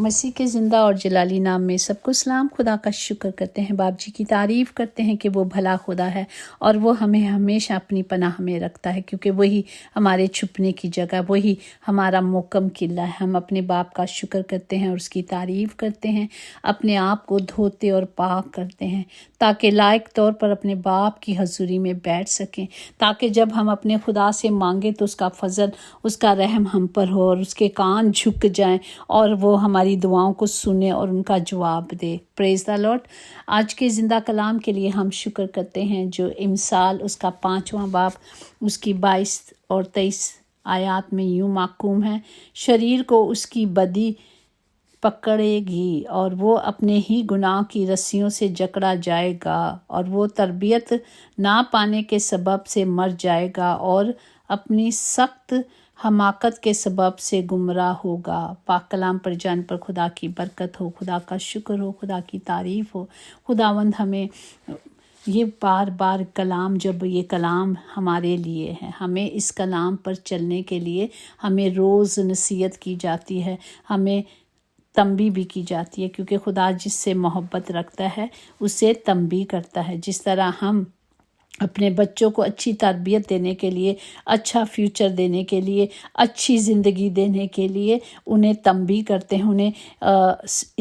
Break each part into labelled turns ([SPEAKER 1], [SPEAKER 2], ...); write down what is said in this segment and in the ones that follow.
[SPEAKER 1] مسیح کے زندہ اور جلالی نام میں سب کو سلام۔ خدا کا شکر کرتے ہیں، باپ جی کی تعریف کرتے ہیں کہ وہ بھلا خدا ہے اور وہ ہمیں ہمیشہ اپنی پناہ میں رکھتا ہے، کیونکہ وہی ہمارے چھپنے کی جگہ، وہی ہمارا محکم قلعہ ہے۔ ہم اپنے باپ کا شکر کرتے ہیں اور اس کی تعریف کرتے ہیں، اپنے آپ کو دھوتے اور پاک کرتے ہیں تاکہ لائق طور پر اپنے باپ کی حضوری میں بیٹھ سکیں، تاکہ جب ہم اپنے خدا سے مانگیں تو اس کا فضل، اس کا رحم ہم پر ہو اور اس کے کان جھک جائیں اور وہ ہماری دعاؤں کو سنے اور ان کا جواب دے۔ پریز دا لارڈ۔ آج کے زندہ کلام کے لیے ہم شکر کرتے ہیں جو امثال اس کا 5واں باب اس کی 22 اور 23 آیات میں یوں محکوم ہے: شریر کو اس کی بدی پکڑے گی اور وہ اپنے ہی گناہ کی رسیوں سے جکڑا جائے گا، اور وہ تربیت نہ پانے کے سبب سے مر جائے گا اور اپنی سخت حماقت کے سبب سے گمراہ ہوگا۔ پاک کلام پر جان پر خدا کی برکت ہو، خدا کا شکر ہو، خدا کی تعریف ہو۔ خداوند ہمیں یہ بار بار کلام، جب یہ کلام ہمارے لیے ہے، ہمیں اس کلام پر چلنے کے لیے ہمیں روز نصیحت کی جاتی ہے، ہمیں تنبیہ بھی کی جاتی ہے، کیونکہ خدا جس سے محبت رکھتا ہے اسے تنبیہ کرتا ہے۔ جس طرح ہم اپنے بچوں کو اچھی تربیت دینے کے لیے، اچھا فیوچر دینے کے لیے، اچھی زندگی دینے کے لیے انہیں تنبیہ کرتے ہیں، انہیں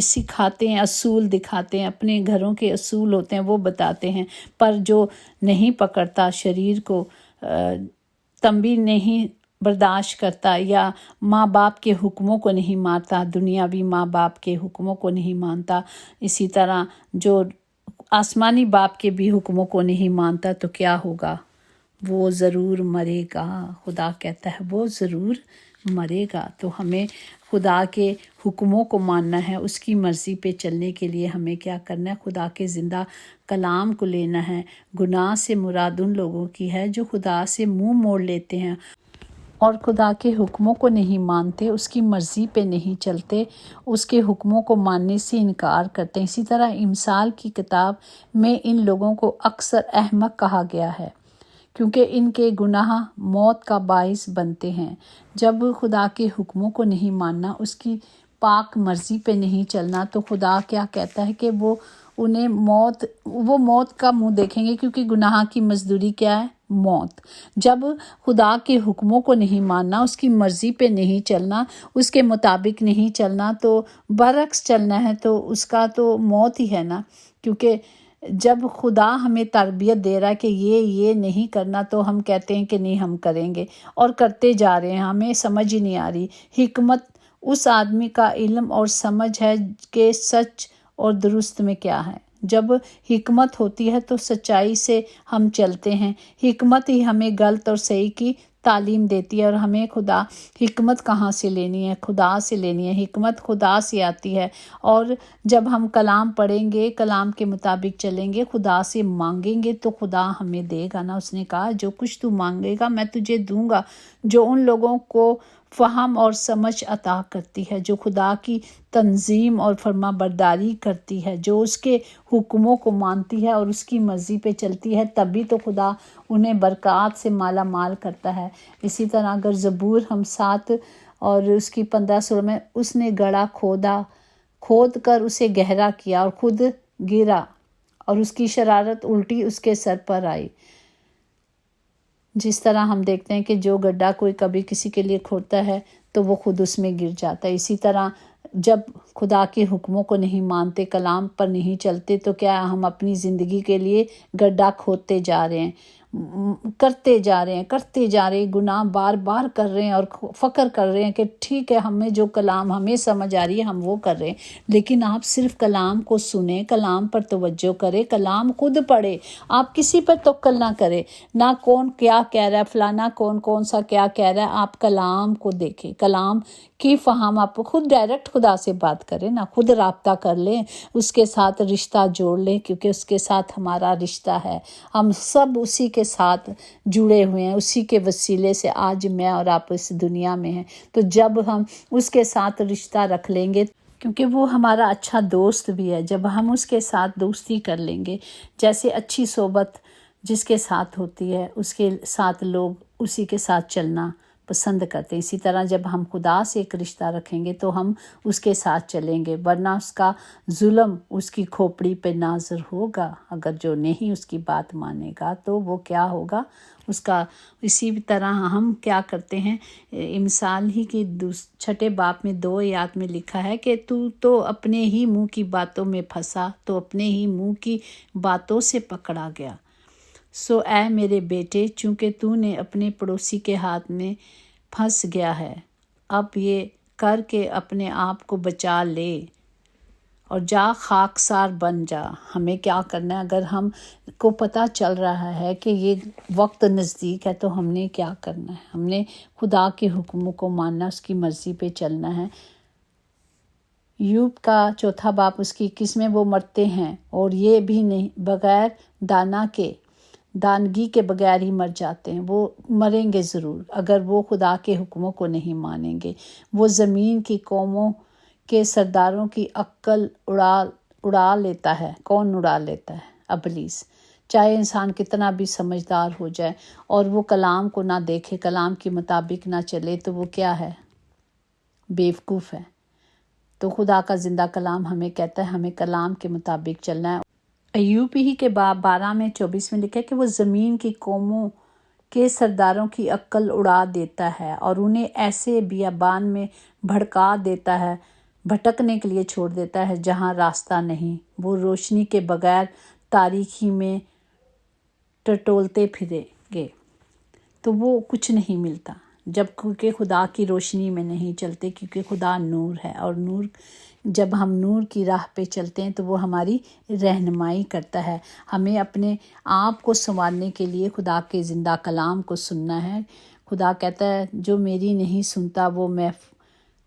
[SPEAKER 1] سکھاتے ہیں، اصول دکھاتے ہیں، اپنے گھروں کے اصول ہوتے ہیں وہ بتاتے ہیں، پر جو نہیں پکڑتا، شریر کو تنبیہ نہیں برداشت کرتا یا ماں باپ کے حکموں کو نہیں مانتا، دنیاوی ماں باپ کے حکموں کو نہیں مانتا، اسی طرح جو آسمانی باپ کے بھی حکموں کو نہیں مانتا، تو کیا ہوگا؟ وہ ضرور مرے گا۔ خدا کہتا ہے وہ ضرور مرے گا۔ تو ہمیں خدا کے حکموں کو ماننا ہے، اس کی مرضی پہ چلنے کے لیے ہمیں کیا کرنا ہے؟ خدا کے زندہ کلام کو لینا ہے۔ گناہ سے مراد ان لوگوں کی ہے جو خدا سے منہ موڑ لیتے ہیں اور خدا کے حکموں کو نہیں مانتے، اس کی مرضی پہ نہیں چلتے، اس کے حکموں کو ماننے سے انکار کرتے ہیں۔ اسی طرح امثال کی کتاب میں ان لوگوں کو اکثر احمق کہا گیا ہے، کیونکہ ان کے گناہ موت کا باعث بنتے ہیں۔ جب خدا کے حکموں کو نہیں ماننا، اس کی پاک مرضی پہ نہیں چلنا، تو خدا کیا کہتا ہے کہ وہ موت کا منہ دیکھیں گے، کیونکہ گناہ کی مزدوری کیا ہے؟ موت۔ جب خدا کے حکموں کو نہیں ماننا، اس کی مرضی پہ نہیں چلنا، اس کے مطابق نہیں چلنا، تو برعکس چلنا ہے، تو اس کا تو موت ہی ہے نا۔ کیونکہ جب خدا ہمیں تربیت دے رہا ہے کہ یہ نہیں کرنا، تو ہم کہتے ہیں کہ نہیں ہم کریں گے اور کرتے جا رہے ہیں، ہمیں سمجھ ہی نہیں آ رہی۔ حکمت اس آدمی کا علم اور سمجھ ہے کہ سچ اور درست میں کیا ہے۔ جب حکمت ہوتی ہے تو سچائی سے ہم چلتے ہیں، حکمت ہی ہمیں غلط اور صحیح کی تعلیم دیتی ہے، اور ہمیں حکمت کہاں سے لینی ہے؟ خدا سے لینی ہے۔ حکمت خدا سے آتی ہے، اور جب ہم کلام پڑھیں گے، کلام کے مطابق چلیں گے، خدا سے مانگیں گے تو خدا ہمیں دے گا نا۔ اس نے کہا جو کچھ تو مانگے گا میں تجھے دوں گا۔ جو ان لوگوں کو فہم اور سمجھ عطا کرتی ہے، جو خدا کی تنظیم اور فرما برداری کرتی ہے، جو اس کے حکموں کو مانتی ہے اور اس کی مرضی پہ چلتی ہے، تبھی تو خدا انہیں برکات سے مالا مال کرتا ہے۔ اسی طرح اگر زبور ہم 7 اور اس کی 15 میں اس نے گڑھا کھود کر اسے گہرا کیا اور خود گرا، اور اس کی شرارت الٹی اس کے سر پر آئی۔ جس طرح ہم دیکھتے ہیں کہ جو گڈھا کوئی کبھی کسی کے لیے کھودتا ہے تو وہ خود اس میں گر جاتا ہے۔ اسی طرح جب خدا کے حکموں کو نہیں مانتے، کلام پر نہیں چلتے، تو کیا ہم اپنی زندگی کے لیے گڈھا کھودتے جا رہے ہیں، کرتے جا رہے ہیں، گناہ بار بار کر رہے ہیں اور فخر کر رہے ہیں کہ ٹھیک ہے، ہمیں جو کلام ہمیں سمجھ آ رہی ہے ہم وہ کر رہے ہیں۔ لیکن آپ صرف کلام کو سنیں، کلام پر توجہ کریں، کلام خود پڑھیں، آپ کسی پر توکل نہ کریں، نہ کون کیا کہہ رہا ہے، فلانا کون سا کیا کہہ رہا ہے۔ آپ کلام کو دیکھیں، کلام کی فہم، آپ خود ڈائریکٹ خدا سے بات کریں نا، خود رابطہ کر لیں، اس کے ساتھ رشتہ جوڑ لیں، کیونکہ اس کے ساتھ ہمارا رشتہ ہے، ہم سب اسی کے ساتھ جڑے ہوئے ہیں، اسی کے وسیلے سے آج میں اور آپ اس دنیا میں ہیں۔ تو جب ہم اس کے ساتھ رشتہ رکھ لیں گے، کیونکہ وہ ہمارا اچھا دوست بھی ہے، جب ہم اس کے ساتھ دوستی کر لیں گے، جیسے اچھی صحبت جس کے ساتھ ہوتی ہے، اس کے ساتھ لوگ اسی کے ساتھ چلنا پسند کرتے ہیں۔ اسی طرح جب ہم خدا سے ایک رشتہ رکھیں گے تو ہم اس کے ساتھ چلیں گے، ورنہ اس کا ظلم اس کی کھوپڑی پہ نازر ہوگا۔ اگر جو نہیں اس کی بات مانے گا تو وہ کیا ہوگا اس کا۔ اسی طرح ہم کیا کرتے ہیں، مثال ہی کی 6 باب میں 2 آیات میں لکھا ہے کہ تو اپنے ہی منہ کی باتوں میں پھنسا، تو اپنے ہی منہ کی باتوں سے پکڑا گیا۔ سو اے میرے بیٹے، چونکہ تو نے اپنے پڑوسی کے ہاتھ میں پھنس گیا ہے، اب یہ کر کے اپنے آپ کو بچا لے اور جا خاکسار بن جا۔ ہمیں کیا کرنا ہے؟ اگر ہم کو پتہ چل رہا ہے کہ یہ وقت نزدیک ہے تو ہم نے کیا کرنا ہے؟ ہم نے خدا کے حکموں کو ماننا، اس کی مرضی پہ چلنا ہے۔ یوب کا 4 باب اس کی 21 میں وہ مرتے ہیں اور یہ بھی نہیں، بغیر دانگی کے بغیر ہی مر جاتے ہیں۔ وہ مریں گے ضرور اگر وہ خدا کے حکموں کو نہیں مانیں گے۔ وہ زمین کی قوموں کے سرداروں کی عقل اڑا لیتا ہے۔ کون اڑا لیتا ہے؟ ابلیس۔ چاہے انسان کتنا بھی سمجھدار ہو جائے اور وہ کلام کو نہ دیکھے، کلام کے مطابق نہ چلے، تو وہ کیا ہے؟ بیوقوف ہے۔ تو خدا کا زندہ کلام ہمیں کہتا ہے ہمیں کلام کے مطابق چلنا ہے۔ ایوب ہی کے باب 12 میں 24 میں لکھا ہے کہ وہ زمین کی قوموں کے سرداروں کی عقل اڑا دیتا ہے اور انہیں ایسے بیابان میں بھڑکا دیتا ہے، بھٹکنے کے لیے چھوڑ دیتا ہے جہاں راستہ نہیں۔ وہ روشنی کے بغیر تاریکی میں ٹٹولتے پھریں گے تو وہ کچھ نہیں ملتا، جب کیونکہ خدا کی روشنی میں نہیں چلتے، کیونکہ خدا نور ہے، اور نور جب ہم نور کی راہ پہ چلتے ہیں تو وہ ہماری رہنمائی کرتا ہے۔ ہمیں اپنے آپ کو سنوارنے کے لیے خدا کے زندہ کلام کو سننا ہے۔ خدا کہتا ہے جو میری نہیں سنتا وہ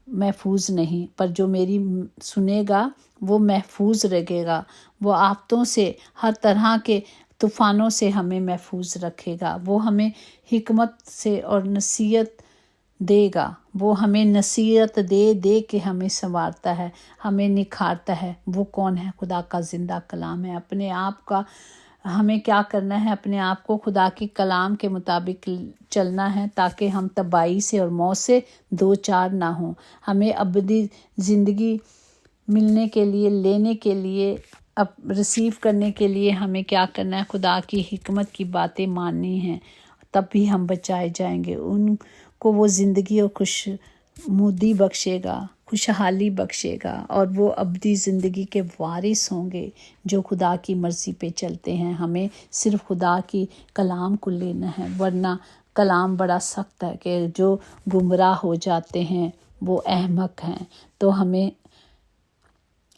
[SPEAKER 1] محفوظ نہیں، پر جو میری سنے گا وہ محفوظ رہے گا۔ وہ آفتوں سے، ہر طرح کے طوفانوں سے ہمیں محفوظ رکھے گا۔ وہ ہمیں حکمت سے اور نصیحت دے گا۔ وہ ہمیں نصیحت دے کے ہمیں سنوارتا ہے، ہمیں نکھارتا ہے۔ وہ کون ہے؟ خدا کا زندہ کلام ہے۔ اپنے آپ کا ہمیں کیا کرنا ہے؟ اپنے آپ کو خدا کے کلام کے مطابق چلنا ہے تاکہ ہم تباہی سے اور موت سے دوچار نہ ہوں۔ ہمیں ابدی زندگی ملنے کے لیے، لینے کے لیے، ریسیو کرنے کے لیے ہمیں کیا کرنا ہے؟ خدا کی حکمت کی باتیں ماننی ہیں، تب بھی ہم بچائے جائیں گے۔ ان کو وہ زندگی اور خوشنودی بخشے گا، خوشحالی بخشے گا، اور وہ ابدی زندگی کے وارث ہوں گے جو خدا کی مرضی پہ چلتے ہیں۔ ہمیں صرف خدا کی کلام کو لینا ہے، ورنہ کلام بڑا سخت ہے کہ جو گمراہ ہو جاتے ہیں وہ احمق ہیں۔ تو ہمیں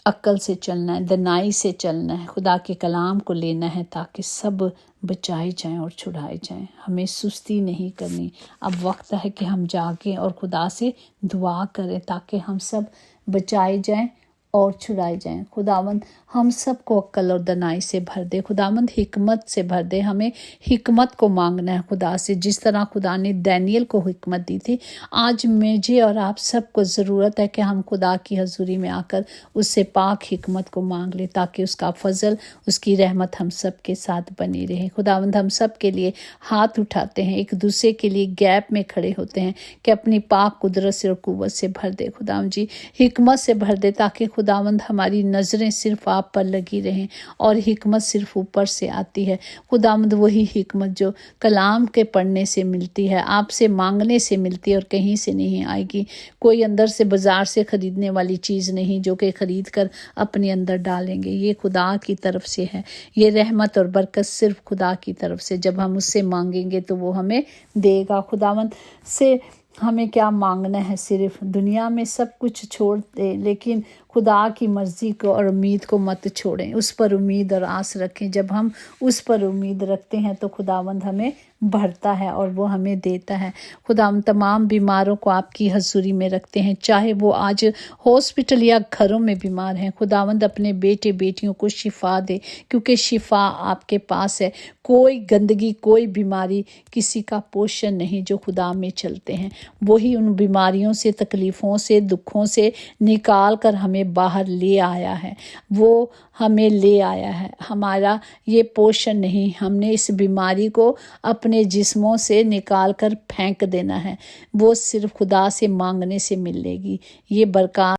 [SPEAKER 1] عقل سے چلنا ہے، دانائی سے چلنا ہے، خدا کے کلام کو لینا ہے تاکہ سب بچائے جائیں اور چھڑائے جائیں۔ ہمیں سستی نہیں کرنی۔ اب وقت ہے کہ ہم جاگیں اور خدا سے دعا کریں تاکہ ہم سب بچائے جائیں اور چھڑائے جائیں۔ خداوند ہم سب کو عقل اور دانائی سے بھر دے، خداوند حکمت سے بھر دے۔ ہمیں حکمت کو مانگنا ہے خدا سے، جس طرح خدا نے دانیل کو حکمت دی تھی۔ آج مجھے اور آپ سب کو ضرورت ہے کہ ہم خدا کی حضوری میں آ کر اس سے پاک حکمت کو مانگ لیں تاکہ اس کا فضل، اس کی رحمت ہم سب کے ساتھ بنی رہے۔ خداوند ہم سب کے لیے ہاتھ اٹھاتے ہیں، ایک دوسرے کے لیے گیپ میں کھڑے ہوتے ہیں کہ اپنی پاک قدرت سے اور قوت سے بھر دے خداوند جی، حکمت سے بھر دے تاکہ خداوند ہماری نظریں صرف آپ پر لگی رہیں اور حکمت صرف اوپر سے آتی ہے۔ خداوند وہی حکمت جو کلام کے پڑھنے سے ملتی ہے، آپ سے مانگنے سے ملتی ہے اور کہیں سے نہیں آئے گی۔ کوئی اندر سے بازار سے خریدنے والی چیز نہیں جو کہ خرید کر اپنے اندر ڈالیں گے، یہ خدا کی طرف سے ہے۔ یہ رحمت اور برکت صرف خدا کی طرف سے، جب ہم اس سے مانگیں گے تو وہ ہمیں دے گا۔ خداوند سے ہمیں کیا مانگنا ہے؟ صرف دنیا میں سب کچھ چھوڑ دیں، لیکن خدا کی مرضی کو اور امید کو مت چھوڑیں، اس پر امید اور آس رکھیں۔ جب ہم اس پر امید رکھتے ہیں تو خداوند ہمیں بھرتا ہے اور وہ ہمیں دیتا ہے۔ خداوند تمام بیماروں کو آپ کی حضوری میں رکھتے ہیں، چاہے وہ آج ہاسپٹل یا گھروں میں بیمار ہیں۔ خداوند اپنے بیٹے بیٹیوں کو شفا دے، کیونکہ شفا آپ کے پاس ہے۔ کوئی گندگی، کوئی بیماری کسی کا پوشن نہیں جو خدا میں چلتے ہیں۔ وہی ان بیماریوں سے، تکلیفوں سے، دکھوں سے نکال کر ہمیں ہمیں باہر لے آیا ہے، وہ ہمیں لے آیا ہے، ہمارا یہ پوشن نہیں۔ ہم نے اس بیماری کو اپنے جسموں سے نکال کر پھینک دینا ہے، وہ صرف خدا سے مانگنے سے ملے گی۔ یہ برکات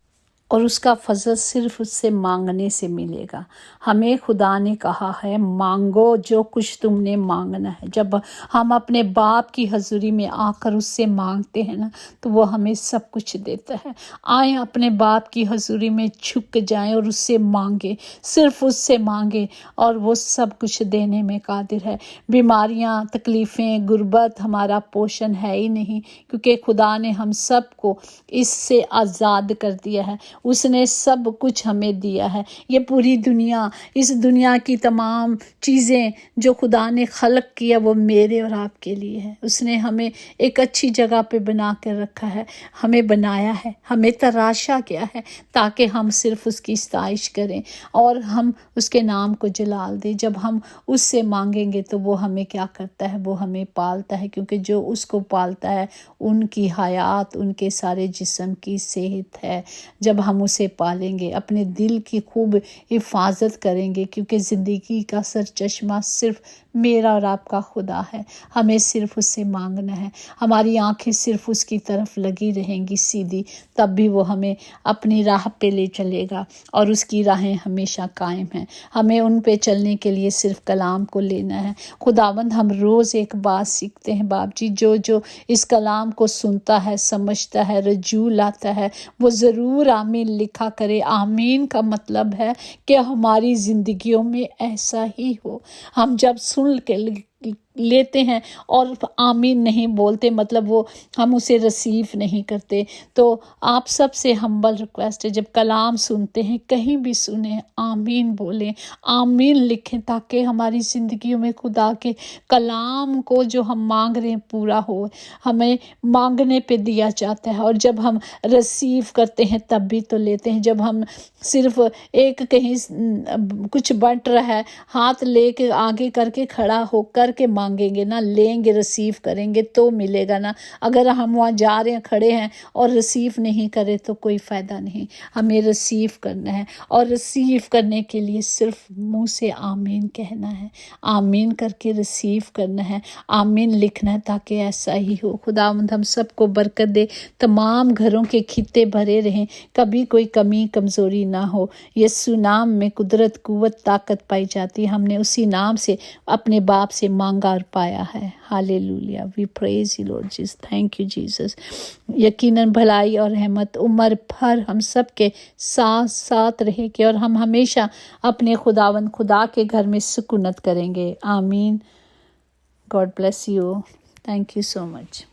[SPEAKER 1] اور اس کا فضل صرف اس سے مانگنے سے ملے گا۔ ہمیں خدا نے کہا ہے مانگو جو کچھ تم نے مانگنا ہے۔ جب ہم اپنے باپ کی حضوری میں آ کر اس سے مانگتے ہیں نا تو وہ ہمیں سب کچھ دیتا ہے۔ آئیں اپنے باپ کی حضوری میں جھک جائیں اور اس سے مانگیں، صرف اس سے مانگیں اور وہ سب کچھ دینے میں قادر ہے۔ بیماریاں، تکلیفیں، غربت ہمارا پوشن ہے ہی نہیں، کیونکہ خدا نے ہم سب کو اس سے آزاد کر دیا ہے، اس نے سب کچھ ہمیں دیا ہے۔ یہ پوری دنیا، اس دنیا کی تمام چیزیں جو خدا نے خلق کیا وہ میرے اور آپ کے لیے ہے۔ اس نے ہمیں ایک اچھی جگہ پہ بنا کر رکھا ہے، ہمیں بنایا ہے، ہمیں تراشا کیا ہے تاکہ ہم صرف اس کی ستائش کریں اور ہم اس کے نام کو جلال دیں۔ جب ہم اس سے مانگیں گے تو وہ ہمیں کیا کرتا ہے؟ وہ ہمیں پالتا ہے، کیونکہ جو اس کو پالتا ہے ان کی حیات، ان کے سارے جسم کی صحت ہے۔ جب ہم اسے پالیں گے، اپنے دل کی خوب حفاظت کریں گے، کیونکہ زندگی کا سرچشمہ صرف میرا اور آپ کا خدا ہے۔ ہمیں صرف اس سے مانگنا ہے، ہماری آنکھیں صرف اس کی طرف لگی رہیں گی سیدھی، تب بھی وہ ہمیں اپنی راہ پہ لے چلے گا اور اس کی راہیں ہمیشہ قائم ہیں۔ ہمیں ان پہ چلنے کے لیے صرف کلام کو لینا ہے۔ خداوند ہم روز ایک بات سیکھتے ہیں باپ جی، جو اس کلام کو سنتا ہے، سمجھتا ہے، رجوع لاتا ہے، وہ ضرور آمین لکھا کرے۔ آمین کا مطلب ہے کہ ہماری زندگیوں میں ایسا ہی ہو۔ ہم جب سن کے لیتے ہیں اور آمین نہیں بولتے، مطلب وہ ہم اسے ریسیو نہیں کرتے۔ تو آپ سب سے ہمبل ریکویسٹ ہے، جب کلام سنتے ہیں کہیں بھی سنیں، آمین بولیں، آمین لکھیں، تاکہ ہماری زندگیوں میں خدا کے کلام کو جو ہم مانگ رہے ہیں پورا ہو۔ ہمیں مانگنے پہ دیا جاتا ہے، اور جب ہم ریسیو کرتے ہیں تب بھی تو لیتے ہیں۔ جب ہم صرف ایک کہیں کچھ بٹ رہا ہے، ہاتھ لے کے آگے کر کے کھڑا ہو کر کے مانگیں گے نا، لیں گے، ریسیو کریں گے تو ملے گا نا۔ اگر ہم وہاں جا رہے ہیں، کھڑے ہیں اور ریسیو نہیں کرے تو کوئی فائدہ نہیں۔ ہمیں ریسیو کرنا ہے، اور ریسیو کرنے کے لیے صرف منہ سے آمین کہنا ہے، آمین کر کے ریسیو کرنا ہے، آمین لکھنا ہے، تاکہ ایسا ہی ہو۔ خداوند ہم سب کو برکت دے، تمام گھروں کے خطے بھرے رہیں، کبھی کوئی کمی کمزوری نہ ہو۔ یسوع نام میں قدرت، قوت، طاقت پائی جاتی ہے۔ ہم نے اسی نام سے اپنے باپ سے مانگا اور پایا ہے۔ Hallelujah, we praise you Lord Jesus, thank you Jesus. یقیناً بھلائی اور رحمت عمر بھر ہم سب کے ساتھ ساتھ رہے گی، اور ہم ہمیشہ اپنے خداوند خدا کے گھر میں سکونت کریں گے۔ آمین۔ God bless you, thank you so much.